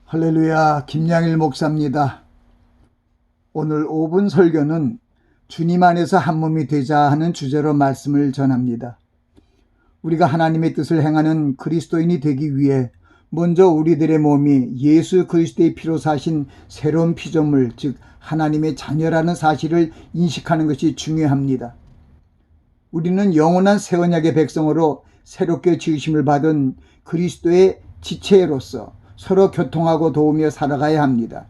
할렐루야, 김양일 목사입니다. 오늘 5분 설교는 주님 안에서 한 몸이 되자 하는 주제로 말씀을 전합니다. 우리가 하나님의 뜻을 행하는 그리스도인이 되기 위해 먼저 우리들의 몸이 예수 그리스도의 피로 사신 새로운 피조물, 즉 하나님의 자녀라는 사실을 인식하는 것이 중요합니다. 우리는 영원한 새 언약의 백성으로 새롭게 지으심을 받은 그리스도의 지체로서 서로 교통하고 도우며 살아가야 합니다.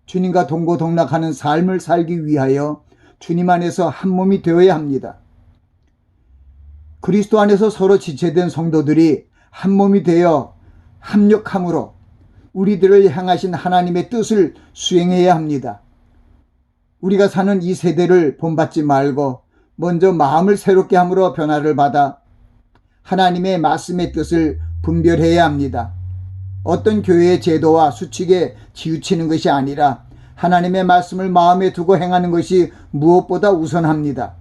주님과 동고동락하는 삶을 살기 위하여 주님 안에서 한 몸이 되어야 합니다. 그리스도 안에서 서로 지체된 성도들이 한 몸이 되어 합력함으로 우리들을 향하신 하나님의 뜻을 수행해야 합니다. 우리가 사는 이 세대를 본받지 말고 먼저 마음을 새롭게 함으로 변화를 받아 하나님의 말씀의 뜻을 분별해야 합니다. 어떤 교회의 제도와 수칙에 치우치는 것이 아니라 하나님의 말씀을 마음에 두고 행하는 것이 무엇보다 우선합니다.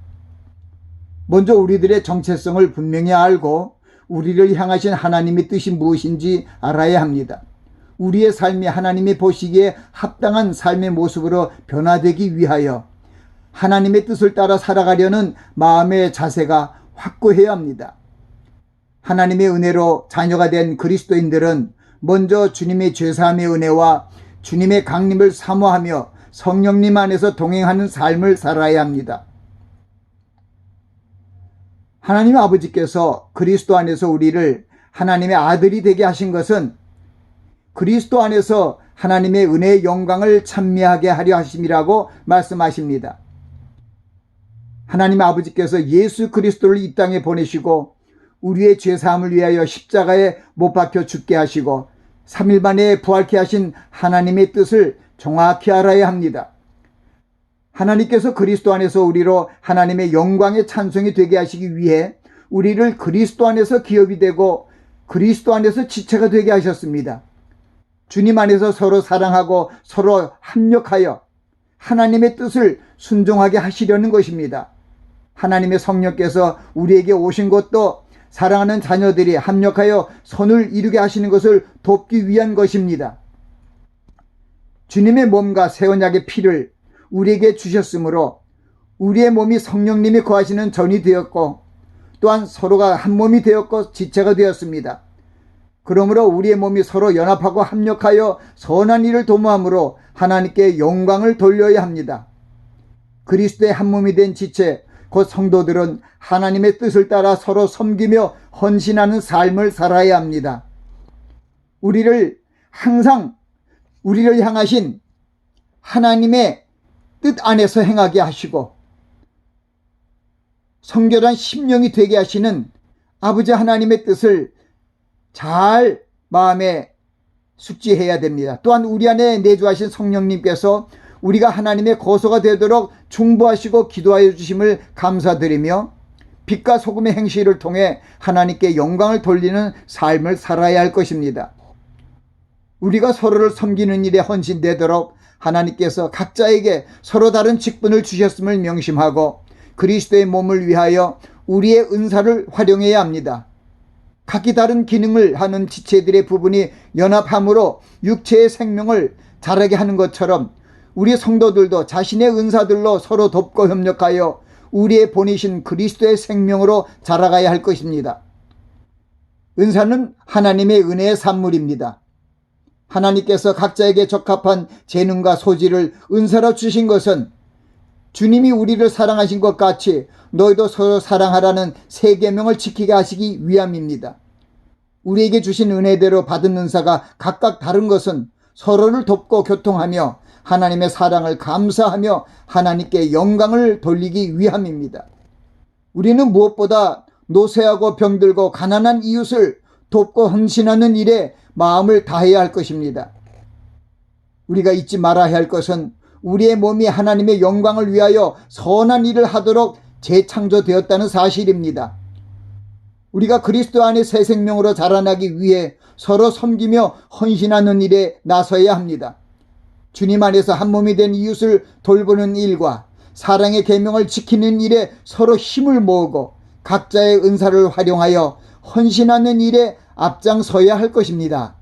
먼저 우리들의 정체성을 분명히 알고 우리를 향하신 하나님의 뜻이 무엇인지 알아야 합니다. 우리의 삶이 하나님이 보시기에 합당한 삶의 모습으로 변화되기 위하여 하나님의 뜻을 따라 살아가려는 마음의 자세가 확고해야 합니다. 하나님의 은혜로 자녀가 된 그리스도인들은 먼저 주님의 죄사함의 은혜와 주님의 강림을 사모하며 성령님 안에서 동행하는 삶을 살아야 합니다. 하나님 아버지께서 그리스도 안에서 우리를 하나님의 아들이 되게 하신 것은 그리스도 안에서 하나님의 은혜의 영광을 찬미하게 하려 하심이라고 말씀하십니다. 하나님 아버지께서 예수 그리스도를 이 땅에 보내시고 우리의 죄사함을 위하여 십자가에 못 박혀 죽게 하시고 3일 만에 부활케 하신 하나님의 뜻을 정확히 알아야 합니다. 하나님께서 그리스도 안에서 우리로 하나님의 영광의 찬송이 되게 하시기 위해 우리를 그리스도 안에서 기업이 되고 그리스도 안에서 지체가 되게 하셨습니다. 주님 안에서 서로 사랑하고 서로 합력하여 하나님의 뜻을 순종하게 하시려는 것입니다. 하나님의 성령께서 우리에게 오신 것도 사랑하는 자녀들이 합력하여 선을 이루게 하시는 것을 돕기 위한 것입니다. 주님의 몸과 새 언약의 피를 우리에게 주셨으므로 우리의 몸이 성령님이 거하시는 전이 되었고 또한 서로가 한 몸이 되었고 지체가 되었습니다. 그러므로 우리의 몸이 서로 연합하고 합력하여 선한 일을 도모함으로 하나님께 영광을 돌려야 합니다. 그리스도의 한 몸이 된 지체 곧 성도들은 하나님의 뜻을 따라 서로 섬기며 헌신하는 삶을 살아야 합니다. 우리를 항상 우리를 향하신 하나님의 뜻 안에서 행하게 하시고 성결한 심령이 되게 하시는 아버지 하나님의 뜻을 잘 마음에 숙지해야 됩니다. 또한 우리 안에 내주하신 성령님께서 우리가 하나님의 거소가 되도록 중보하시고 기도하여 주심을 감사드리며 빛과 소금의 행실을 통해 하나님께 영광을 돌리는 삶을 살아야 할 것입니다. 우리가 서로를 섬기는 일에 헌신되도록 하나님께서 각자에게 서로 다른 직분을 주셨음을 명심하고 그리스도의 몸을 위하여 우리의 은사를 활용해야 합니다. 각기 다른 기능을 하는 지체들의 부분이 연합함으로 육체의 생명을 자라게 하는 것처럼 우리 성도들도 자신의 은사들로 서로 돕고 협력하여 우리의 본이신 그리스도의 생명으로 자라가야 할 것입니다. 은사는 하나님의 은혜의 산물입니다. 하나님께서 각자에게 적합한 재능과 소질을 은사로 주신 것은 주님이 우리를 사랑하신 것 같이 너희도 서로 사랑하라는 세 계명을 지키게 하시기 위함입니다. 우리에게 주신 은혜대로 받은 은사가 각각 다른 것은 서로를 돕고 교통하며 하나님의 사랑을 감사하며 하나님께 영광을 돌리기 위함입니다. 우리는 무엇보다 노쇠하고 병들고 가난한 이웃을 돕고 헌신하는 일에 마음을 다해야 할 것입니다. 우리가 잊지 말아야 할 것은 우리의 몸이 하나님의 영광을 위하여 선한 일을 하도록 재창조되었다는 사실입니다. 우리가 그리스도 안에 새 생명으로 자라나기 위해 서로 섬기며 헌신하는 일에 나서야 합니다. 주님 안에서 한 몸이 된 이웃을 돌보는 일과 사랑의 계명을 지키는 일에 서로 힘을 모으고 각자의 은사를 활용하여 헌신하는 일에 앞장서야 할 것입니다.